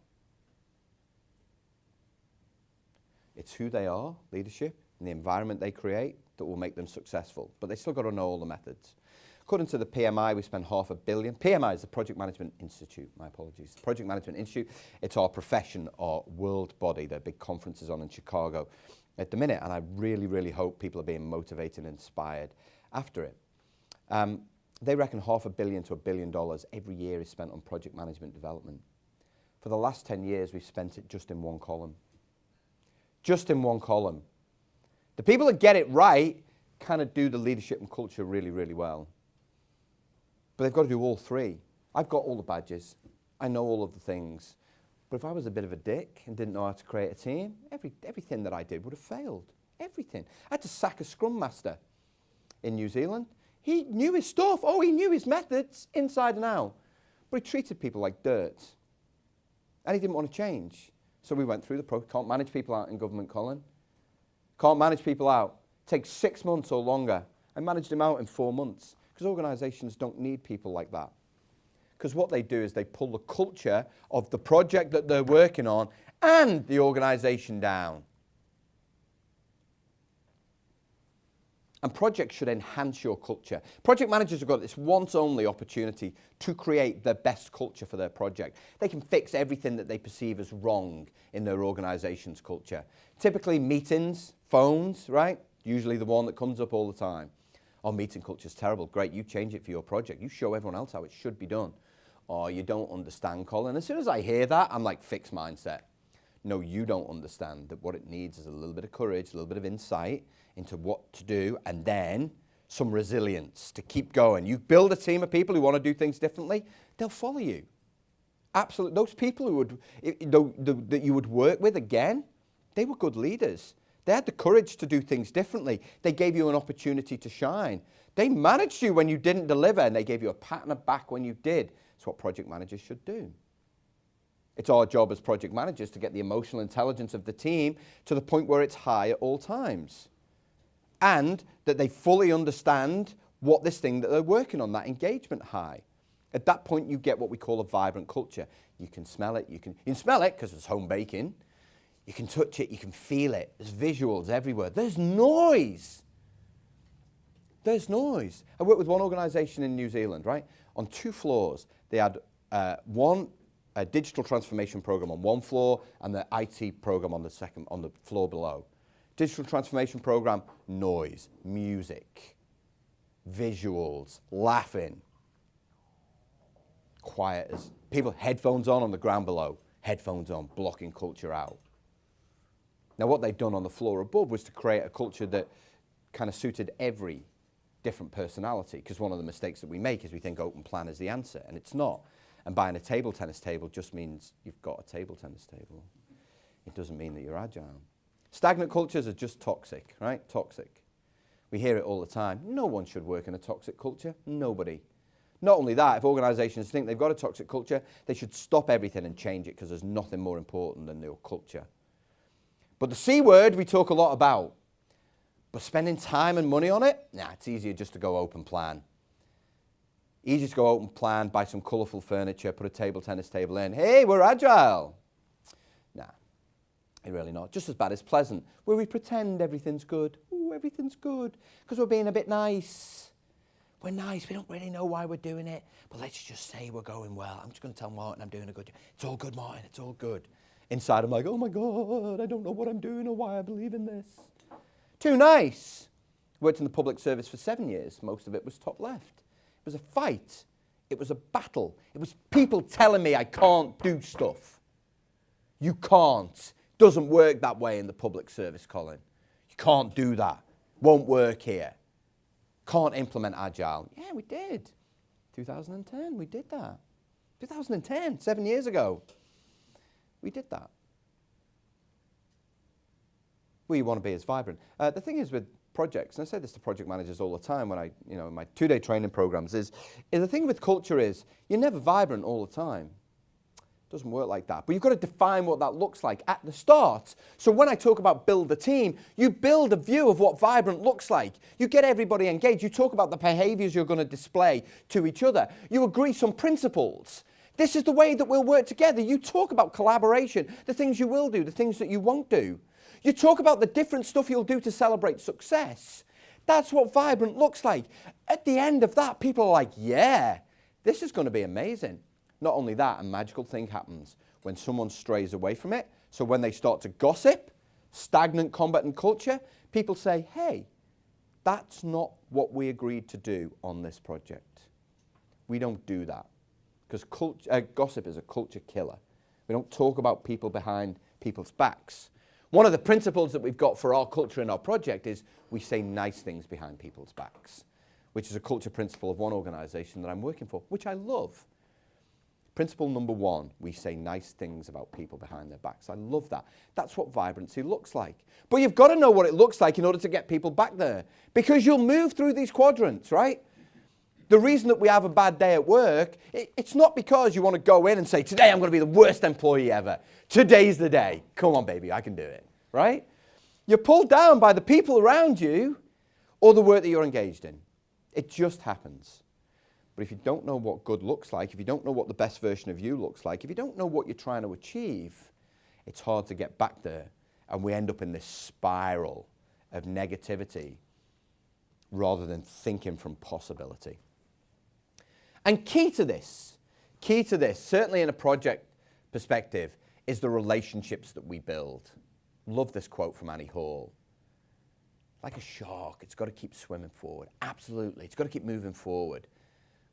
It's who they are, leadership, and the environment they create that will make them successful. But they still got to know all the methods. According to the PMI, we spend $500 million. PMI is the Project Management Institute, my apologies. Project Management Institute, it's our profession, our world body. There are big conferences on in Chicago at the minute, and I really, really hope people are being motivated and inspired after it. They reckon $500 million to $1 billion every year is spent on project management development. For the last 10 years, we've spent it just in one column. Just in one column. The people that get it right kind of do the leadership and culture really, really well. But they've got to do all three. I've got all the badges. I know all of the things. But if I was a bit of a dick and didn't know how to create a team, everything that I did would have failed. Everything. I had to sack a scrum master in New Zealand. He knew his stuff. Oh, he knew his methods inside and out. But he treated people like dirt. And he didn't want to change. So we went through the can't manage people out in government, Colin. Can't manage people out. Takes 6 months or longer. I managed him out in 4 months. Because organizations don't need people like that. Because what they do is they pull the culture of the project that they're working on and the organization down. And projects should enhance your culture. Project managers have got this once-only opportunity to create the best culture for their project. They can fix everything that they perceive as wrong in their organization's culture. Typically meetings, phones, right? Usually the one that comes up all the time. Oh, meeting culture is terrible. Great, you change it for your project. You show everyone else how it should be done. Oh, you don't understand, Colin. As soon as I hear that, I'm like, fixed mindset. No, you don't understand that what it needs is a little bit of courage, a little bit of insight into what to do, and then some resilience to keep going. You build a team of people who want to do things differently, they'll follow you. Absolutely. Those people who would, that you would work with, again, they were good leaders. They had the courage to do things differently. They gave you an opportunity to shine. They managed you when you didn't deliver, and they gave you a pat on the back when you did. It's what project managers should do. It's our job as project managers to get the emotional intelligence of the team to the point where it's high at all times. And that they fully understand what this thing that they're working on, that engagement high. At that point, you get what we call a vibrant culture. You can smell it. You can smell it because it's home baking. You can touch it. You can feel it. There's visuals everywhere. There's noise. There's noise. I worked with one organization in New Zealand, right? On 2 floors, they had a digital transformation program on one floor and the IT program on the floor below. Digital transformation program, noise, music, visuals, laughing, quiet as people, headphones on the ground below, headphones on, blocking culture out. Now what they'd done on the floor above was to create a culture that kind of suited every different personality, because one of the mistakes that we make is we think open plan is the answer, and it's not. And buying a table tennis table just means you've got a table tennis table. It doesn't mean that you're agile. Stagnant cultures are just toxic, right? Toxic. We hear it all the time. No one should work in a toxic culture. Nobody. Not only that, if organizations think they've got a toxic culture, they should stop everything and change it, because there's nothing more important than your culture. But the C word we talk a lot about. But spending time and money on it? Nah, it's easier just to go open plan. Easy to go open plan, buy some colourful furniture, put a table tennis table in. Hey, we're agile. Nah, really not. Just as bad as pleasant, where we pretend everything's good. Ooh, everything's good, because we're being a bit nice. We're nice. We don't really know why we're doing it, but let's just say we're going well. I'm just going to tell Martin I'm doing a good job. It's all good, Martin. It's all good. Inside, I'm like, oh my God, I don't know what I'm doing or why I believe in this. Too nice. Worked in the public service for 7 years. Most of it was top left. It was a fight. It was a battle. It was people telling me I can't do stuff. You can't. Doesn't work that way in the public service, Colin. You can't do that. Won't work here. Can't implement agile. Yeah, we did. 2010, we did that. 2010, 7 years ago. We did that. We want to be as vibrant. The thing is with projects, and I say this to project managers all the time when I, in my 2-day training programs, is the thing with culture is you're never vibrant all the time. It doesn't work like that. But you've got to define what that looks like at the start. So when I talk about build a team, you build a view of what vibrant looks like. You get everybody engaged. You talk about the behaviors you're going to display to each other. You agree some principles. This is the way that we'll work together. You talk about collaboration, the things you will do, the things that you won't do. You talk about the different stuff you'll do to celebrate success. That's what vibrant looks like. At the end of that, people are like, yeah, this is going to be amazing. Not only that, a magical thing happens when someone strays away from it. So when they start to gossip, stagnant combatant culture, people say, hey, that's not what we agreed to do on this project. We don't do that. Because gossip is a culture killer. We don't talk about people behind people's backs. One of the principles that we've got for our culture in our project is we say nice things behind people's backs, which is a culture principle of one organization that I'm working for, which I love. Principle number 1, we say nice things about people behind their backs. I love that. That's what vibrancy looks like. But you've got to know what it looks like in order to get people back there, because you'll move through these quadrants, right? The reason that we have a bad day at work, it's not because you want to go in and say, today I'm going to be the worst employee ever. Today's the day. Come on, baby, I can do it, right? You're pulled down by the people around you or the work that you're engaged in. It just happens. But if you don't know what good looks like, if you don't know what the best version of you looks like, if you don't know what you're trying to achieve, it's hard to get back there. And we end up in this spiral of negativity rather than thinking from possibility. And key to this, certainly in a project perspective, is the relationships that we build. Love this quote from Annie Hall. Like a shark, it's got to keep swimming forward. Absolutely, it's got to keep moving forward.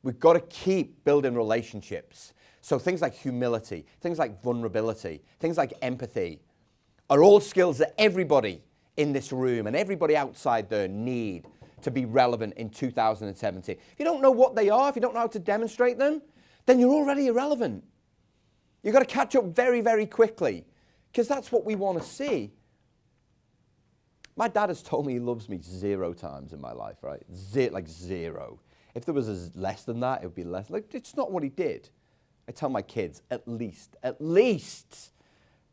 We've got to keep building relationships. So things like humility, things like vulnerability, things like empathy are all skills that everybody in this room and everybody outside there need to be relevant in 2017. If you don't know what they are, if you don't know how to demonstrate them, then you're already irrelevant. You've got to catch up very, very quickly, because that's what we want to see. My dad has told me he loves me 0 times in my life, right? Like 0. If there was less than that, it would be less. Like, it's not what he did. I tell my kids at least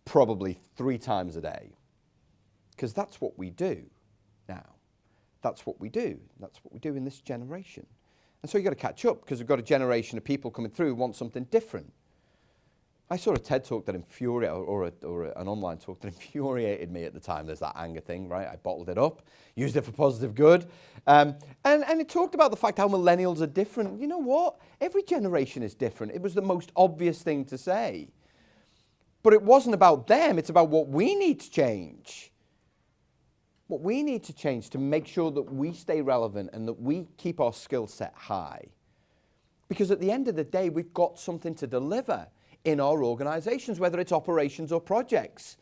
probably 3 times a day, because that's what we do now. That's what we do. That's what we do in this generation. And so you've got to catch up, because we've got a generation of people coming through who want something different. I saw a TED talk that infuriated, or an online talk that infuriated me at the time. There's that anger thing, right? I bottled it up, used it for positive good. And it talked about the fact how millennials are different. You know what? Every generation is different. It was the most obvious thing to say. But it wasn't about them. It's about what we need to change. What we need to change to make sure that we stay relevant and that we keep our skill set high. Because at the end of the day, we've got something to deliver in our organizations, whether it's operations or projects.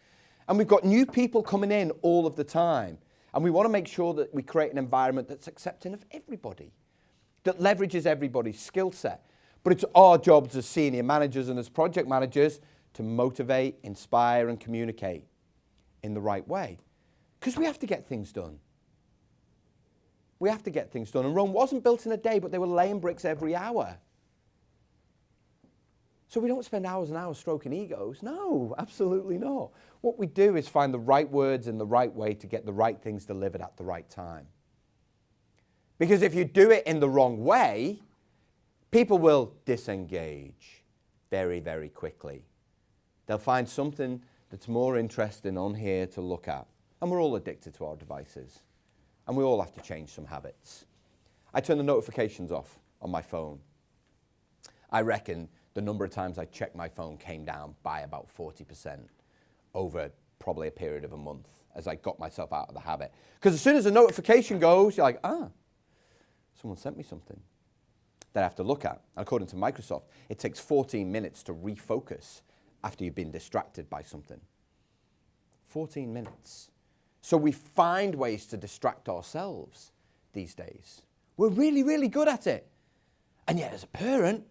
And we've got new people coming in all of the time. And we want to make sure that we create an environment that's accepting of everybody, that leverages everybody's skill set. But it's our jobs as senior managers and as project managers to motivate, inspire, and communicate in the right way. Because we have to get things done. We have to get things done. And Rome wasn't built in a day, but they were laying bricks every hour. So we don't spend hours and hours stroking egos. No, absolutely not. What we do is find the right words in the right way to get the right things delivered at the right time. Because if you do it in the wrong way, people will disengage very, very quickly. They'll find something that's more interesting on here to look at. And we're all addicted to our devices. And we all have to change some habits. I turn the notifications off on my phone. I reckon the number of times I checked my phone came down by about 40% over probably a period of a month as I got myself out of the habit. Because as soon as a notification goes, you're like, someone sent me something that I have to look at. And according to Microsoft, it takes 14 minutes to refocus after you've been distracted by something. 14 minutes. So we find ways to distract ourselves these days. We're really, really good at it. And yet as a parent,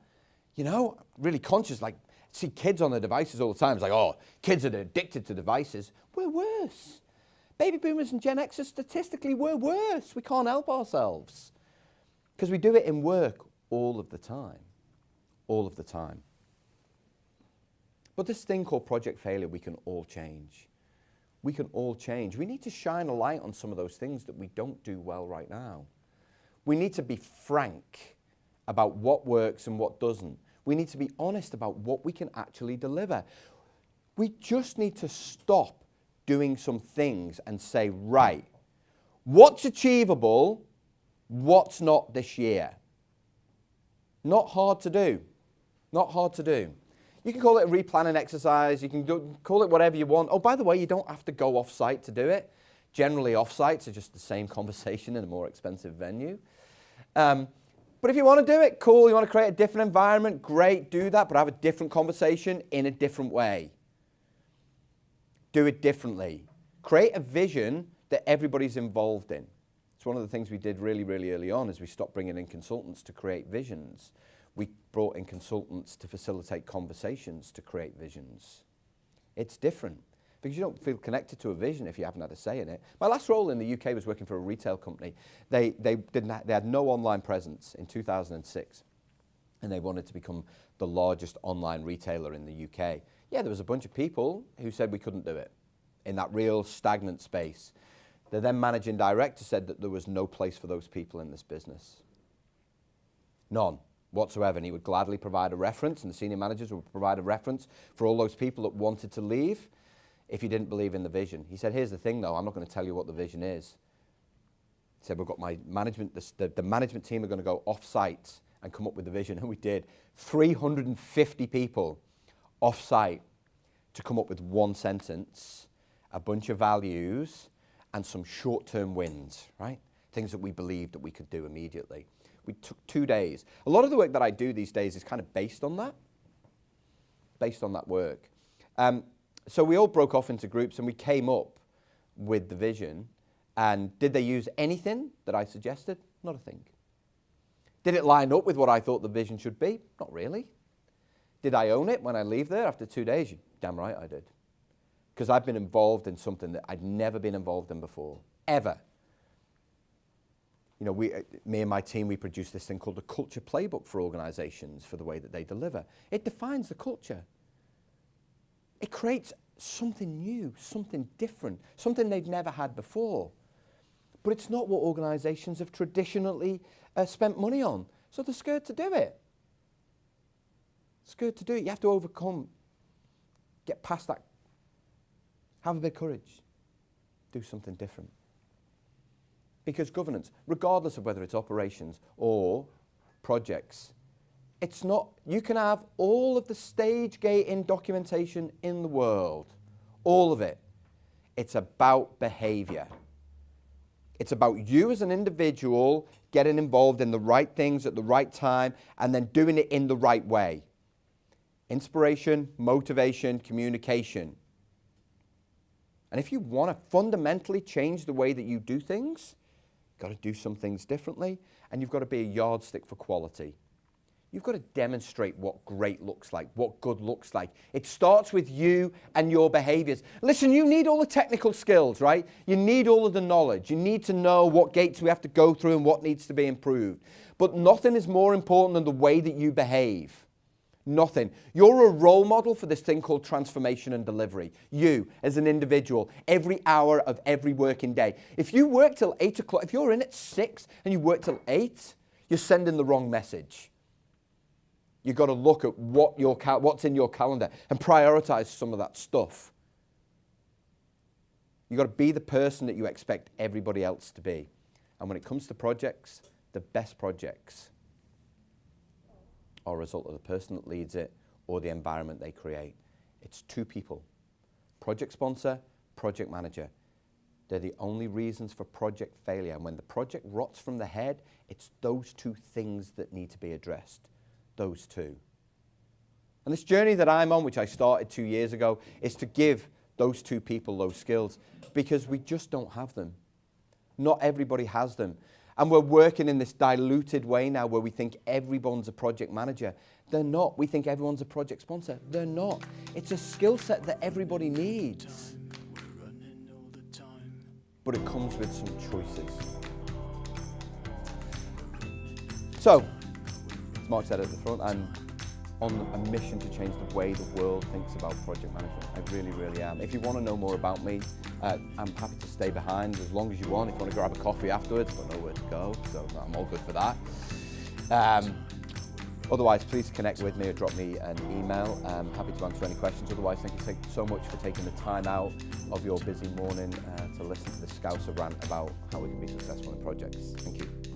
really conscious, like, see kids on their devices all the time. It's like, oh, kids are addicted to devices. We're worse. Baby boomers and Gen Xers, statistically, we're worse. We can't help ourselves. Because we do it in work all of the time. All of the time. But this thing called project failure, we can all change. We can all change. We need to shine a light on some of those things that we don't do well right now. We need to be frank about what works and what doesn't. We need to be honest about what we can actually deliver. We just need to stop doing some things and say, right, what's achievable, what's not this year? Not hard to do. Not hard to do. You can call it a replanning exercise. You can call it whatever you want. Oh, by the way, you don't have to go off-site to do it. Generally, off-sites are just the same conversation in a more expensive venue. But if you want to do it, cool. You want to create a different environment, great, do that, but have a different conversation in a different way. Do it differently. Create a vision that everybody's involved in. It's one of the things we did really, really early on is we stopped bringing in consultants to create visions. We brought in consultants to facilitate conversations to create visions. It's different because you don't feel connected to a vision if you haven't had a say in it. My last role in the UK was working for a retail company. They had no online presence in 2006, and they wanted to become the largest online retailer in the UK. Yeah, there was a bunch of people who said we couldn't do it in that real stagnant space. The then managing director said that there was no place for those people in this business. None whatsoever, and he would gladly provide a reference, and the senior managers would provide a reference for all those people that wanted to leave if you didn't believe in the vision. He said, here's the thing though, I'm not going to tell you what the vision is. He said, we've got my management, the management team are going to go off-site and come up with the vision, and we did. 350 people off-site to come up with one sentence, a bunch of values, and some short-term wins, right? Things that we believed that we could do immediately. We took 2 days. A lot of the work that I do these days is kind of based on that work. So we all broke off into groups and we came up with the vision. And did they use anything that I suggested? Not a thing. Did it line up with what I thought the vision should be? Not really. Did I own it when I leave there after 2 days? You're damn right I did. Because I've been involved in something that I'd never been involved in before, ever. You know, me and my team, we produce this thing called the culture playbook for organizations for the way that they deliver. It defines the culture. It creates something new, something different, something they've never had before. But it's not what organizations have traditionally spent money on. So they're scared to do it. Scared to do it. You have to overcome, get past that. Have a bit of courage. Do something different. Because governance, regardless of whether it's operations or projects, it's not, you can have all of the stage gating documentation in the world, all of it. It's about behavior. It's about you as an individual getting involved in the right things at the right time and then doing it in the right way. Inspiration, motivation, communication. And if you want to fundamentally change the way that you do things, you've got to do some things differently, and you've got to be a yardstick for quality. You've got to demonstrate what great looks like, what good looks like. It starts with you and your behaviors. Listen, you need all the technical skills, right? You need all of the knowledge. You need to know what gates we have to go through and what needs to be improved. But nothing is more important than the way that you behave. Nothing. You're a role model for this thing called transformation and delivery. You, as an individual, every hour of every working day. If you work till 8 o'clock, if you're in at 6 and you work till 8, you're sending the wrong message. You've got to look at what's in your calendar and prioritize some of that stuff. You've got to be the person that you expect everybody else to be. And when it comes to projects, the best projects are a result of the person that leads it or the environment they create. It's two people. Project sponsor, project manager. They're the only reasons for project failure. And when the project rots from the head, it's those two things that need to be addressed. Those two. And this journey that I'm on, which I started 2 years ago, is to give those two people those skills because we just don't have them. Not everybody has them. And we're working in this diluted way now where we think everyone's a project manager. They're not. We think everyone's a project sponsor. They're not. It's a skill set that everybody needs. But it comes with some choices. So, as Mark said at the front, I'm on a mission to change the way the world thinks about project management. I really, really am. If you want to know more about me, I'm happy to stay behind as long as you want. If you want to grab a coffee afterwards, I've got nowhere to go, so I'm all good for that. Otherwise, please connect with me or drop me an email. I'm happy to answer any questions. Otherwise, thank you so much for taking the time out of your busy morning to listen to the Scouser rant about how we can be successful in projects. Thank you.